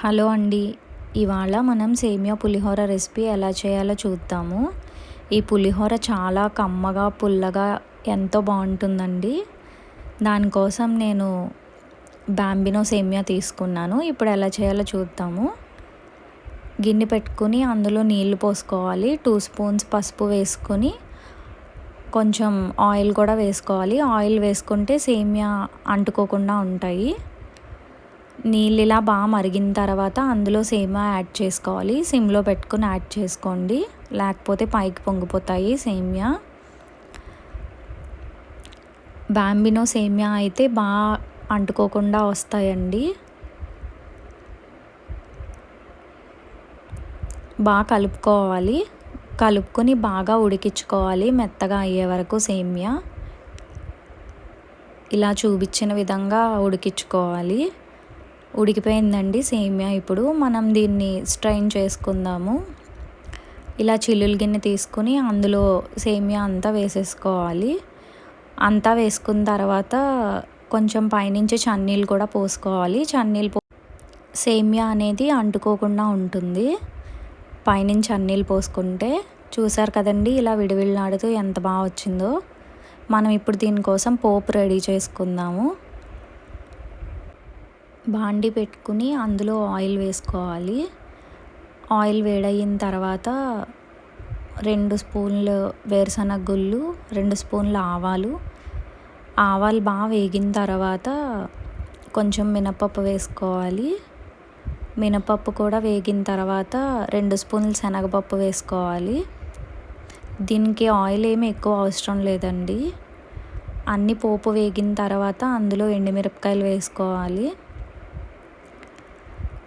Hello అండి. ఇవాళ మనం సేమియా పులిహోర రెసిపీ ఎలా చేయాలో చూద్దాము. ఈ పులిహోర చాలా కమ్మగా, పుల్లగా ఎంతో బాగుంటుందండి. దానికోసం నేను బాంబినో సేమియా తీసుకున్నాను. ఇప్పుడు ఎలా చేయాలో చూద్దాము. గిన్నె పెట్టుకుని అందులో నీళ్లు పోసుకోవాలి. 2 స్పూన్స్ పసుపు వేసుకొని కొంచెం ఆయిల్ కూడా వేసుకోవాలి. ఆయిల్ వేసుకుంటే సేమియా అంటుకోకుండా ఉంటాయి. నీళ్ళు ఇలా బాగా మరిగిన తర్వాత అందులో సేమియా యాడ్ చేసుకోవాలి. సిమ్లో పెట్టుకుని యాడ్ చేసుకోండి, లేకపోతే పైకి పొంగిపోతాయి సేమియా. బాంబినో సేమియా అయితే బాగా అంటుకోకుండా వస్తాయండి. బాగా కలుపుకోవాలి. కలుపుకొని బాగా ఉడికించుకోవాలి మెత్తగా అయ్యే వరకు సేమియా. ఇలా చూపించిన విధంగా ఉడికించుకోవాలి. ఉడికిపోయిందండి సేమియా. ఇప్పుడు మనం దీన్ని స్ట్రైన్ చేసుకుందాము. ఇలా చిల్లులు గిన్నె తీసుకుని అందులో సేమియా అంతా వేసేసుకోవాలి. అంతా వేసుకున్న తర్వాత కొంచెం పైనుంచి చన్నీళ్ళు కూడా పోసుకోవాలి. సేమియా అనేది అంటుకోకుండా ఉంటుంది పైనుంచి చన్నీళ్ళు పోసుకుంటే. చూసారు కదండి, ఇలా విడివిళ్ళాడుతూ ఎంత బాగా వచ్చిందో. మనం ఇప్పుడు దీనికోసం పోపు రెడీ చేసుకుందాము. బాండి పెట్టుకుని అందులో ఆయిల్ వేసుకోవాలి. ఆయిల్ వేడయిన తర్వాత 2 స్పూన్లు వేరుశనగ గుళ్ళు, 2 స్పూన్లు ఆవాలు బాగా వేగిన తర్వాత కొంచెం మినపప్పు వేసుకోవాలి. మినపప్పు కూడా వేగిన తర్వాత 2 స్పూన్లు శనగపప్పు వేసుకోవాలి. దీనికి ఆయిల్ ఏమి ఎక్కువ అవసరం లేదండి. అన్ని పోపు వేగిన తర్వాత అందులో ఎండుమిరపకాయలు వేసుకోవాలి.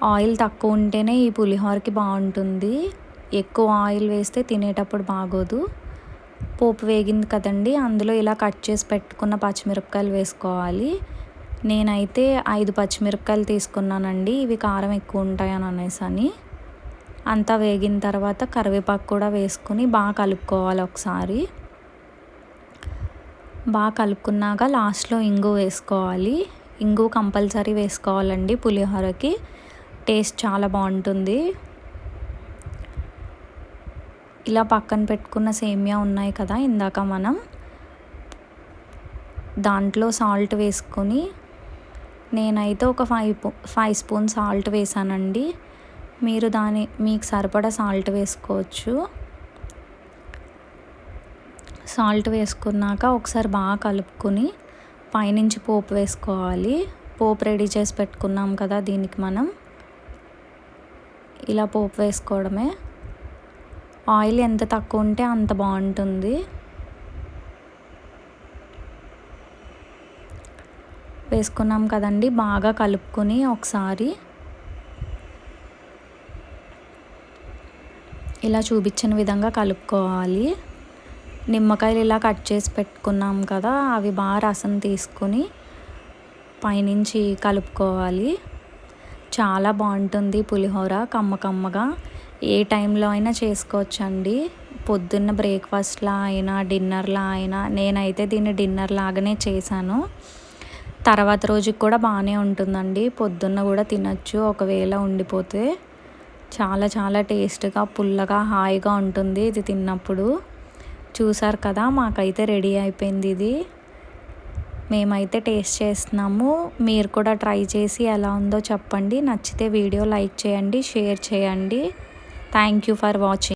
ఆయిల్ తక్కువ ఉంటేనే ఈ పులిహోరకి బాగుంటుంది. ఎక్కువ ఆయిల్ వేస్తే తినేటప్పుడు బాగోదు. పోపు వేగింది కదండి, అందులో ఇలా కట్ చేసి పెట్టుకున్న పచ్చిమిరపకాయలు వేసుకోవాలి. నేనైతే 5 పచ్చిమిరపకాయలు తీసుకున్నానండి. ఇవి కారం ఎక్కువ ఉంటాయని అనేసి. అంతా వేగిన తర్వాత కరివేపాకు కూడా వేసుకుని బాగా కలుపుకోవాలి ఒకసారి. బాగా కలుపుకున్నాక లాస్ట్లో ఇంగువ వేసుకోవాలి. ఇంగువ కంపల్సరీ వేసుకోవాలండి పులిహోరకి. టేస్ట్ చాలా బాగుంటుంది. ఇలా పక్కన పెట్టుకున్న సేమియా ఉన్నాయి కదా ఇందాక మనం, దాంట్లో సాల్ట్ వేసుకొని, నేనైతే ఒక 5 స్పూన్ సాల్ట్ వేసానండి. మీరు మీకు సరిపడా సాల్ట్ వేసుకోవచ్చు. సాల్ట్ వేసుకున్నాక ఒకసారి బాగా కలుపుకొని పైనుంచి పోపు వేసుకోవాలి. పోపు రెడీ చేసి పెట్టుకున్నాం కదా, దీనికి మనం ఇలా పోపు వేసుకోవడమే. ఆయిల్ ఎంత తక్కువ ఉంటే అంత బాగుంటుంది. వేసుకున్నాం కదండి, బాగా కలుపుకొని ఒకసారి ఇలా చూపించిన విధంగా కలుపుకోవాలి. నిమ్మకాయలు ఇలా కట్ చేసి పెట్టుకున్నాం కదా, అవి బాగా రసం తీసుకొని పైనుంచి కలుపుకోవాలి. చాలా బాగుంటుంది పులిహోర, కమ్మగా. ఏ టైంలో అయినా చేసుకోవచ్చండి. పొద్దున్న బ్రేక్ఫాస్ట్లా అయినా, డిన్నర్లా అయినా. నేనైతే దీన్ని డిన్నర్ లాగానే చేశాను. తర్వాత రోజుకి కూడా బాగానే ఉంటుందండి. పొద్దున్న కూడా తినచ్చు ఒకవేళ ఉండిపోతే. చాలా చాలా టేస్ట్గా, పుల్లగా, హాయిగా ఉంటుంది ఇది తిన్నప్పుడు. చూసారు కదా, మాకైతే రెడీ అయిపోయింది ఇది. మేమైతే టేస్ట్ చేస్తున్నాము. మీరు కూడా ట్రై చేసి ఎలా ఉందో చెప్పండి. నచ్చితే వీడియో లైక్ చేయండి, షేర్ చేయండి. Thank you for watching.